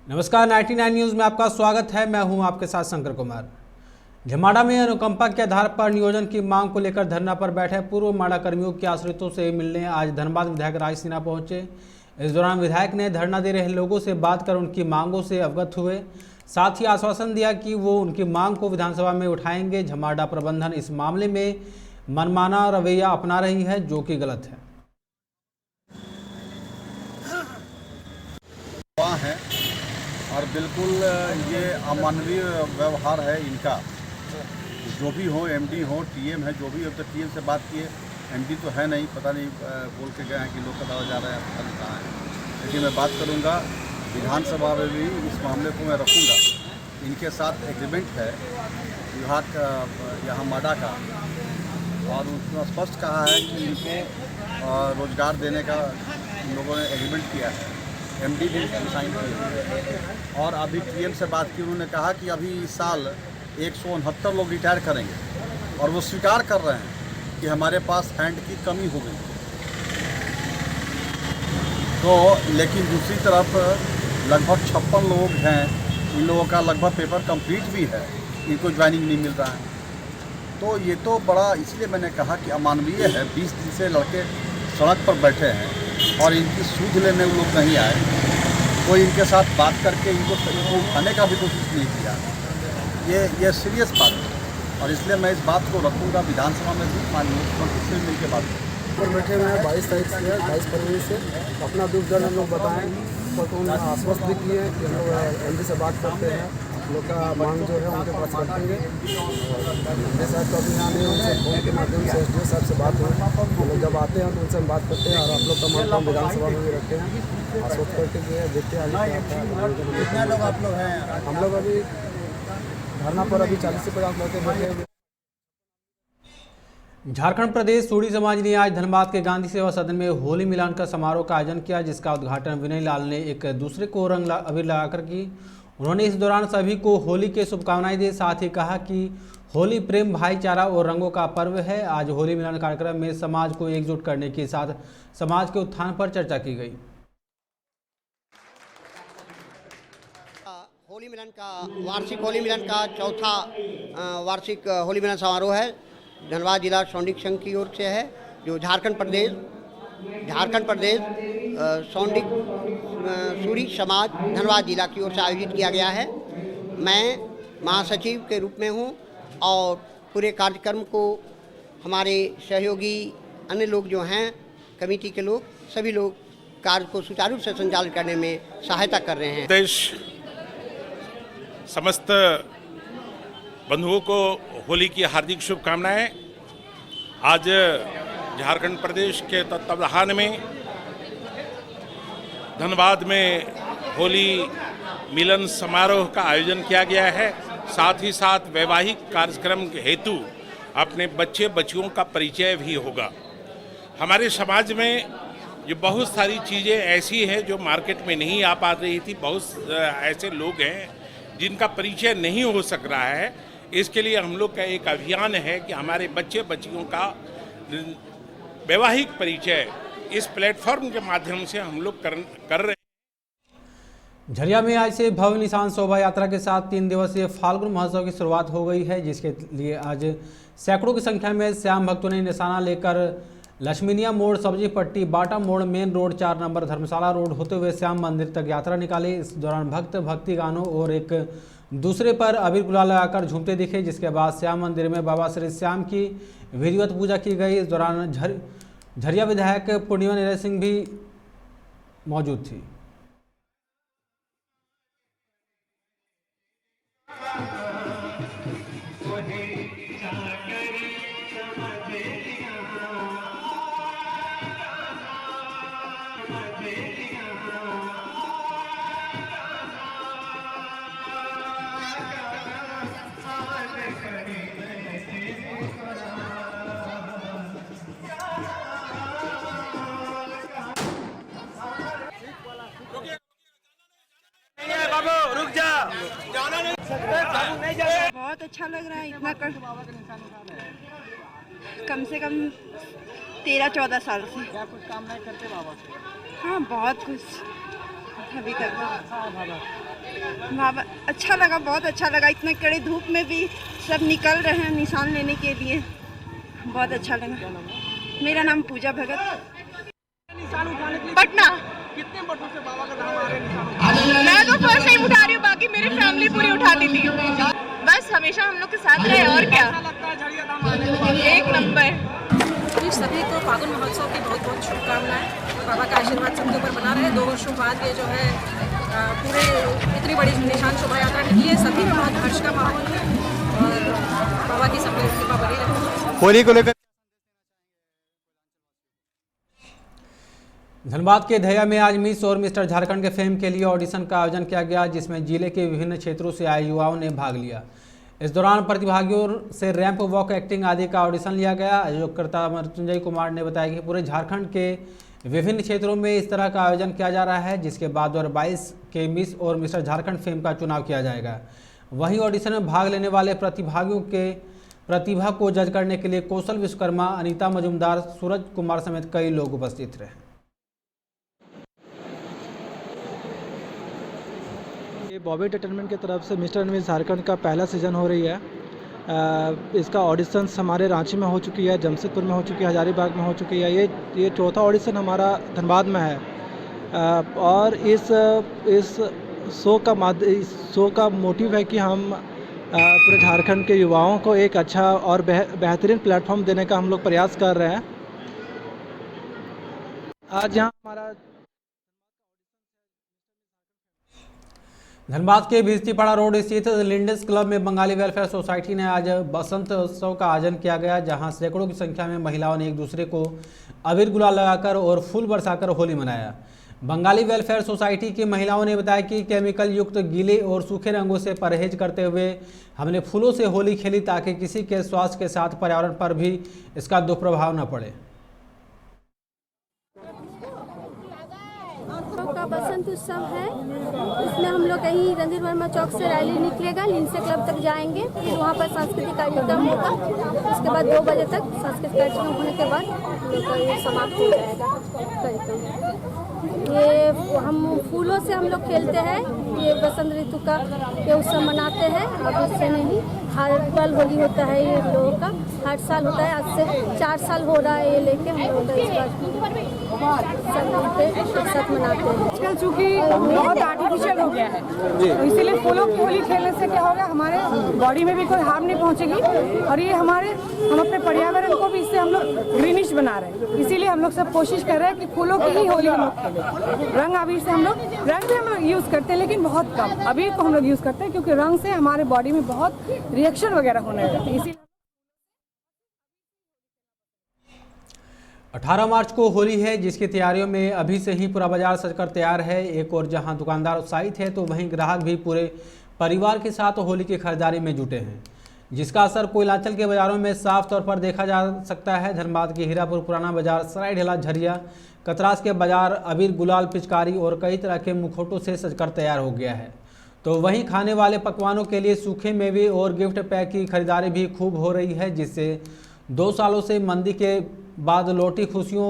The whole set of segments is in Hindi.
नमस्कार, 99 न्यूज़ में आपका स्वागत है। मैं हूं आपके साथ शंकर कुमार। झमाड़ा में अनुकंपा के आधार पर नियोजन की मांग को लेकर धरना पर बैठे पूर्व माड़ा कर्मियों के आश्रितों से मिलने आज धनबाद विधायक राज सिन्हा पहुंचे। इस दौरान विधायक ने धरना दे रहे लोगों से बात कर उनकी मांगों से अवगत हुए, साथ ही आश्वासन दिया कि वो उनकी मांग को विधानसभा में उठाएंगे। झमाड़ा प्रबंधन इस मामले में मनमाना रवैया अपना रही है, जो कि गलत है। और बिल्कुल ये अमानवीय व्यवहार है इनका। जो भी हो, एमडी हो, टीएम है, जो भी हो, तो टीएम से बात किए। एमडी तो है नहीं, पता नहीं बोल के गए हैं कि लोग कटावा जा रहे हैं, पता नहीं कहाँ है। लेकिन मैं बात करूँगा विधानसभा में भी इस मामले को मैं रखूँगा। इनके साथ एग्रीमेंट है विभाग का यहाँ माडा का, और उसमें स्पष्ट कहा है कि इनको रोजगार देने का इन लोगों ने एग्रीमेंट किया है। एमडी भी साइन किए और अभी टीएम से बात की। उन्होंने कहा कि अभी इस साल 169 लोग रिटायर करेंगे, और वो स्वीकार कर रहे हैं कि हमारे पास हैंड की कमी हो गई। तो लेकिन दूसरी तरफ लगभग 56 लोग हैं, इन लोगों का लगभग पेपर कंप्लीट भी है, इनको ज्वाइनिंग नहीं मिल रहा है। तो ये तो बड़ा, इसलिए मैंने कहा कि अमानवीय है। 20 दिन से लड़के सड़क पर बैठे हैं और इनकी सूझ लेने वो लोग नहीं आए। कोई इनके साथ बात करके इनको उठाने का भी कोशिश नहीं किया। ये सीरियस बात है, और इसलिए मैं इस बात को रखूँगा विधानसभा में भी। माननीय मुख्यमंत्री से मिल के बात पर बैठे हुए हैं 22 तारीख से 22 फरवरी से अपना दुख दर्द हम लोग बताएँ, तो उन्होंने आश्वस्त भी किए कि हम लोग एमडी से बात करते हैं, हम लोग का मांग जो है उनके पास रखेंगे। एमडी साहब तो अभी यहाँ नहीं, उनसे फोन के माध्यम से एसडीओ साहब से बात हुई। हम लोग जब आते हैं तो उनसे हम बात करते हैं, और आप लोग का मांग हम विधानसभा में भी रखते हैं, आश्वस्त करके जो है देखते हैं आगे क्या होता है। कितने लोग आप लोग हैं? हम लोग अभी धरना पर अभी 40 से 50 लड़के बैठे हैं। झारखंड प्रदेश सूड़ी समाज ने आज धनबाद के गांधी सेवा सदन में होली मिलन का समारोह का आयोजन किया, जिसका उद्घाटन विनय लाल ने एक दूसरे को रंग अबीर लगाकर की। उन्होंने इस दौरान सभी को होली की शुभकामनाएं दी, साथ ही कहा कि होली प्रेम, भाईचारा और रंगों का पर्व है। आज होली मिलन कार्यक्रम में समाज को एकजुट करने के साथ समाज के उत्थान पर चर्चा की गई। होली मिलन का वार्षिक होली मिलन का चौथा वार्षिक होली मिलन समारोह है। धनबाद जिला सौंडिक संघ की ओर से है, जो झारखंड प्रदेश सौंडिक सूड़ी समाज धनबाद जिला की ओर से आयोजित किया गया है। मैं महासचिव के रूप में हूँ, और पूरे कार्यक्रम को हमारे सहयोगी अन्य लोग जो हैं, कमेटी के लोग, सभी लोग कार्य को सुचारू रूप से संचालित करने में सहायता कर रहे हैं। देश समस्त बंधुओं को होली की हार्दिक शुभकामनाएं। आज झारखंड प्रदेश के तत्वावधान में धनबाद में होली मिलन समारोह का आयोजन किया गया है। साथ ही साथ वैवाहिक कार्यक्रम के हेतु अपने बच्चे बच्चियों का परिचय भी होगा। हमारे समाज में ये बहुत सारी चीज़ें ऐसी हैं जो मार्केट में नहीं आ पा रही थी। बहुत ऐसे लोग हैं जिनका परिचय नहीं हो सक रहा है। इसके लिए हम लोग का एक अभियान है कि हमारे बच्चे बच्चियों का वैवाहिक परिचय इस प्लेटफॉर्म के माध्यम से हम लोग कर रहे हैं। झरिया में आज से भव्य निशान शोभा यात्रा के साथ 3 दिवसीय फाल्गुन महोत्सव की शुरुआत हो गई है, जिसके लिए आज सैकड़ों की संख्या में श्याम भक्तों ने निशाना लेकर लक्ष्मीनिया मोड़, सब्जी पट्टी, बाटा मोड़, मेन रोड, 4 नंबर धर्मशाला रोड होते हुए श्याम मंदिर तक यात्रा निकाली। इस दौरान भक्त भक्ति गानों और एक दूसरे पर अबीर गुलाल लगाकर झूमते दिखे, जिसके बाद श्याम मंदिर में बाबा श्री श्याम की विधिवत पूजा की गई। इस दौरान झरिया विधायक पूर्णिमा निरय सिंह भी मौजूद थी। बहुत अच्छा लग रहा है। इतना कम से कम 13-14 साल से। क्या कुछ काम नहीं करते बाबा से? हाँ, बहुत कुछ अभी तक। बाबा अच्छा लगा, बहुत अच्छा लगा। इतने कड़े धूप में भी सब निकल रहे हैं निशान लेने के लिए, बहुत अच्छा लगा। मेरा नाम पूजा भगत, पटना। कितने वर्षों से बाबा का नाम आ रहे हैं? मैं तो फर्स्ट टाइम उठा रही हूँ, बाकी मेरी फैमिली पूरी उठाती थी। बस हमेशा हम लोग के साथ रहे, और क्या। लगता है झड़िया धाम आने के बाद? एक नंबर। सभी को फागुन महोत्सव की बहुत बहुत शुभकामनाएं। बाबा का आशीर्वाद सबके ऊपर बना रहे। 2 वर्षों बाद ये जो है पूरे इतनी बड़ी निशान शोभा यात्रा निकली है, सभी में बहुत हर्ष का माहौल है और बाबा की सब कृपा बनी रहे। होली को लेकर धनबाद के धैया में आज मिस और मिस्टर झारखंड के फेम के लिए ऑडिशन का आयोजन किया गया, जिसमें जिले के विभिन्न क्षेत्रों से आए युवाओं ने भाग लिया। इस दौरान प्रतिभागियों से रैंप वॉक, एक्टिंग आदि का ऑडिशन लिया गया। आयोजकर्ता मृत्युंजय कुमार ने बताया कि पूरे झारखंड के विभिन्न क्षेत्रों में इस तरह का आयोजन किया जा रहा है, जिसके बाद 2022 के मिस और मिस्टर झारखंड फेम का चुनाव किया जाएगा। वहीं ऑडिशन में भाग लेने वाले प्रतिभागियों के प्रतिभा को जज करने के लिए कौशल विश्वकर्मा, अनीता मजुमदार, सूरज कुमार समेत कई लोग उपस्थित रहे। बॉबी एंटरटेनमेंट की तरफ से मिस्टर एंड मिस झारखंड का पहला सीज़न हो रही है। इसका ऑडिशंस हमारे रांची में हो चुकी है, जमशेदपुर में हो चुकी है, हजारीबाग में हो चुकी है। ये चौथा ऑडिशन हमारा धनबाद में है। और इस शो का मोटिव है कि हम पूरे झारखंड के युवाओं को एक अच्छा और बेहतरीन प्लेटफॉर्म देने का हम लोग प्रयास कर रहे हैं। आज यहाँ हमारा धनबाद के भिस्तीपाड़ा रोड स्थित लिंडस क्लब में बंगाली वेलफेयर सोसाइटी ने आज बसंत उत्सव का आयोजन किया गया, जहां सैकड़ों की संख्या में महिलाओं ने एक दूसरे को अबीर गुलाल लगाकर और फूल बरसाकर होली मनाया। बंगाली वेलफेयर सोसाइटी की महिलाओं ने बताया कि केमिकल युक्त गीले और सूखे रंगों से परहेज करते हुए हमने फूलों से होली खेली, ताकि किसी के स्वास्थ्य के साथ पर्यावरण पर भी इसका दुष्प्रभाव न पड़े। का बसंत उत्सव है, इसमें हम लोग कहीं रणधीर वर्मा चौक से रैली निकलेगा, लिंसे क्लब तक जाएंगे, फिर वहाँ पर सांस्कृतिक कार्यक्रम होगा। उसके बाद 2 बजे तक सांस्कृतिक कार्यक्रम होने के बाद हम लोग का ये समाप्त हो जाएगा कार्यक्रम। ये हम फूलों से हम लोग खेलते हैं, ये बसंत ऋतु का ये उत्सव मनाते हैं। अब इससे नहीं, हर पल होली होता है ये लोगों का, हर साल होता है। आज से 4 साल हो रहा है ये लेके हम लोग इस बार सब मिलते एक साथ मनाते हैं। आजकल चूँकि बहुत आर्टिफिशियल हो गया है, तो इसीलिए फूलों की होली खेलने से क्या होगा, हमारे बॉडी में भी कोई हार्म नहीं पहुंचेगी और ये हम अपने पर्यावरण को भी इससे हम लोग ग्रीनिश बना रहे हैं। इसीलिए हम लोग सब कोशिश कर रहे हैं कि फूलों की ही होली हम लोग खेलें। रंग अबीर से हम लोग यूज़ करते हैं, लेकिन बहुत कम अबीर को हम लोग यूज़ करते हैं, क्योंकि रंग से हमारे बॉडी में बहुत रिएक्शन वगैरह होने लगते हैं। इसीलिए 18 मार्च को होली है, जिसकी तैयारियों में अभी से ही पूरा बाजार सजकर तैयार है। एक और जहां दुकानदार उत्साहित है, तो वहीं ग्राहक भी पूरे परिवार के साथ होली की खरीदारी में जुटे हैं, जिसका असर कोयलांचल के बाज़ारों में साफ तौर पर देखा जा सकता है। धनबाद के हीरापुर पुराना बाजार, सरायढेला, झरिया, कतरास के बाजार अबीर, गुलाल, पिचकारी और कई तरह के मुखौटों से सजकर तैयार हो गया है। तो वहीं खाने वाले पकवानों के लिए सूखे मेवे और गिफ्ट पैक की खरीदारी भी खूब हो रही है, जिससे 2 सालों से मंदी के बाद लौटी खुशियों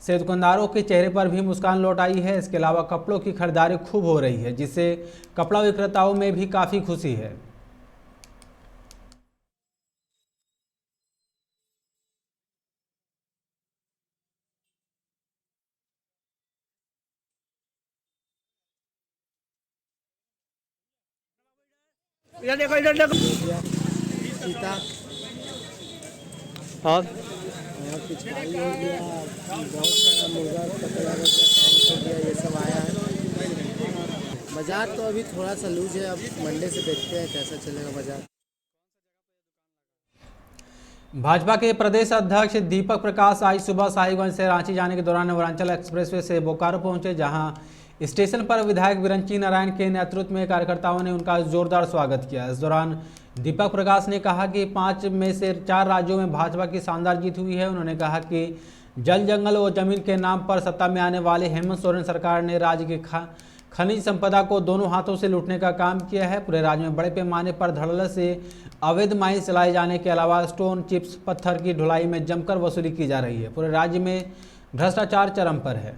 से दुकानदारों के चेहरे पर भी मुस्कान लौट आई है। इसके अलावा कपड़ों की खरीदारी खूब हो रही है, जिससे कपड़ा विक्रेताओं में भी काफ़ी खुशी है। इधर देखो, इधर देखो। सीता और पिचकारी हो गया, बहुत सारा मुर्गा पकड़ा हो गया, ये सब आया है। बाजार तो अभी थोड़ा सा लूज है, अब मंडे से देखते हैं कैसा चलेगा बाजार। भाजपा के प्रदेश अध्यक्ष दीपक प्रकाश आज सुबह साहिबगंज से रांची जाने के दौरान वनांचल एक्सप्रेसवे से बोकारो पहुंचे, जहां स्टेशन पर विधायक विरंची नारायण के नेतृत्व में कार्यकर्ताओं ने उनका जोरदार स्वागत किया। इस दौरान दीपक प्रकाश ने कहा कि 5 में से 4 राज्यों में भाजपा की शानदार जीत हुई है। उन्होंने कहा कि जल, जंगल और जमीन के नाम पर सत्ता में आने वाले हेमंत सोरेन सरकार ने राज्य की खनिज संपदा को दोनों हाथों से लूटने का काम किया है। पूरे राज्य में बड़े पैमाने पर धड़ल्ले से अवैध माइंस चलाए जाने के अलावा स्टोन चिप्स, पत्थर की ढुलाई में जमकर वसूली की जा रही है। पूरे राज्य में भ्रष्टाचार चरम पर है।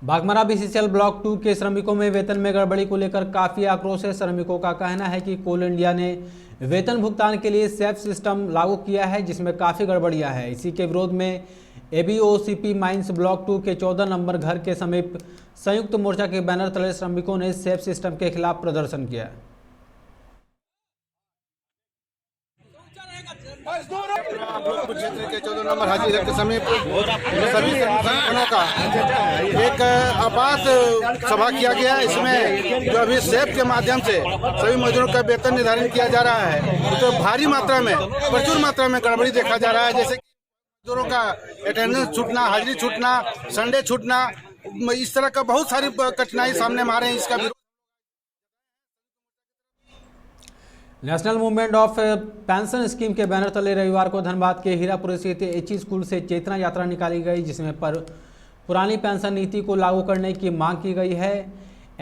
बाघमारा बीसीसीएल ब्लॉक 2 के श्रमिकों में वेतन में गड़बड़ी को लेकर काफ़ी आक्रोश है। श्रमिकों का कहना है कि कोल इंडिया ने वेतन भुगतान के लिए सेफ सिस्टम लागू किया है, जिसमें काफ़ी गड़बड़ियां हैं। इसी के विरोध में एबीओसीपी माइंस ब्लॉक 2 के 14 नंबर घर के समीप संयुक्त मोर्चा के बैनर तले श्रमिकों ने सेफ सिस्टम के खिलाफ प्रदर्शन किया। क्षेत्र के 14 नंबर हाजी घर के समीप सभी संगठनों का एक आपात सभा किया गया। इसमें जो अभी सेफ के माध्यम से सभी मजदूरों का वेतन निर्धारण किया जा रहा है, तो भारी मात्रा में, प्रचुर मात्रा में गड़बड़ी देखा जा रहा है। जैसे मजदूरों का अटेंडेंस छूटना, हाजिरी छूटना, संडे छूटना, इस तरह का बहुत सारी कठिनाई सामने आ रहे हैं। इसका national movement of pension scheme के बैनर तले रविवार को धनबाद के हीरापुर स्थित एचई स्कूल से चेतना यात्रा निकाली गई, जिसमें पुरानी पेंशन नीति को लागू करने की मांग की गई है।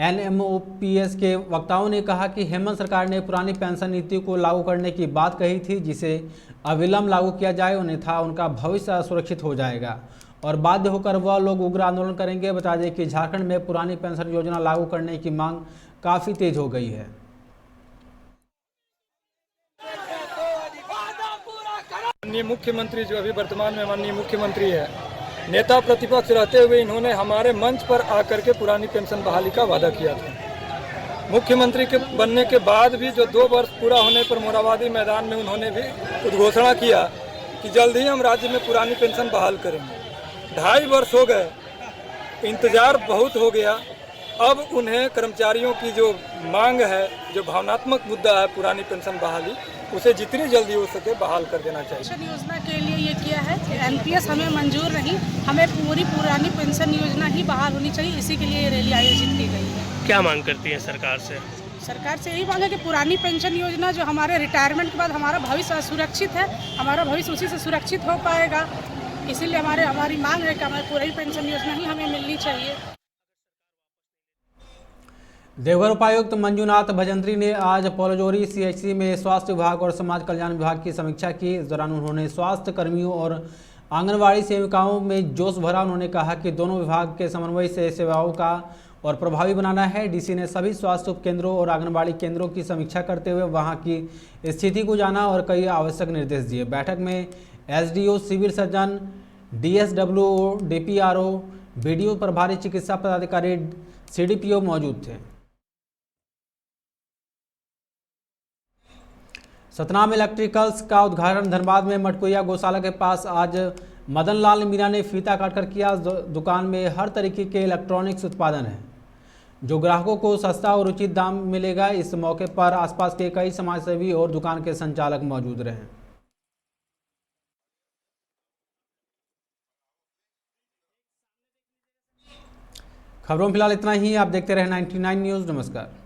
एनएमओपीएस के वक्ताओं ने कहा कि हेमंत सरकार ने पुरानी पेंशन नीति को लागू करने की बात कही थी, जिसे अविलंब लागू किया जाए, अन्यथा उनका भविष्य असुरक्षित हो जाएगा और बाध्य होकर वह लोग उग्र आंदोलन करेंगे। बता दें कि झारखंड में पुरानी पेंशन योजना लागू करने की मांग काफ़ी तेज हो गई है। माननीय मुख्यमंत्री, जो अभी वर्तमान में माननीय मुख्यमंत्री है, नेता प्रतिपक्ष रहते हुए इन्होंने हमारे मंच पर आकर के पुरानी पेंशन बहाली का वादा किया था। मुख्यमंत्री के बनने के बाद भी जो 2 वर्ष पूरा होने पर मोराबादी मैदान में उन्होंने भी उद्घोषणा किया कि जल्द ही हम राज्य में पुरानी पेंशन बहाल करेंगे। 2.5 वर्ष हो गए, इंतजार बहुत हो गया। अब उन्हें कर्मचारियों की जो मांग है, जो भावनात्मक मुद्दा है पुरानी पेंशन बहाली, उसे जितनी जल्दी हो सके बहाल कर देना चाहिए। पेंशन योजना के लिए ये किया है कि एनपीएस हमें मंजूर नहीं, हमें पुरानी पेंशन योजना ही बहाल होनी चाहिए। इसी के लिए ये रैली आयोजित की गई है। क्या मांग करती है सरकार से? सरकार से यही मांग है कि पुरानी पेंशन योजना, जो हमारे रिटायरमेंट के बाद हमारा भविष्य असुरक्षित है, हमारा भविष्य उसी से सुरक्षित हो पाएगा। इसीलिए हमारी मांग है कि हमें पुरानी पेंशन योजना ही हमें मिलनी चाहिए। देवघर उपायुक्त मंजूनाथ भजंत्री ने आज पौलजोरी सीएचसी में स्वास्थ्य विभाग और समाज कल्याण विभाग की समीक्षा की। इस दौरान उन्होंने स्वास्थ्य कर्मियों और आंगनवाड़ी सेविकाओं में जोश भरा। उन्होंने कहा कि दोनों विभाग के समन्वय से सेवाओं का और प्रभावी बनाना है। डीसी ने सभी स्वास्थ्य उपकेंद्रों और आंगनबाड़ी केंद्रों की समीक्षा करते हुए वहां की स्थिति को जाना और कई आवश्यक निर्देश दिए। बैठक में SDO, civil surgeon, DSWO, DPRO, BDO, प्रभारी चिकित्सा पदाधिकारी, सीडीपीओ मौजूद थे। सतनाम इलेक्ट्रिकल्स का उद्घाटन धनबाद में मटकुइया गौशाला के पास आज मदन लाल मीणा ने फीता काटकर किया। दुकान में हर तरीके के इलेक्ट्रॉनिक्स उत्पादन है, जो ग्राहकों को सस्ता और उचित दाम मिलेगा। इस मौके पर आसपास के कई समाजसेवी और दुकान के संचालक मौजूद रहे। खबरों में फिलहाल इतना ही। आप देखते रहे 99 न्यूज़। नमस्कार।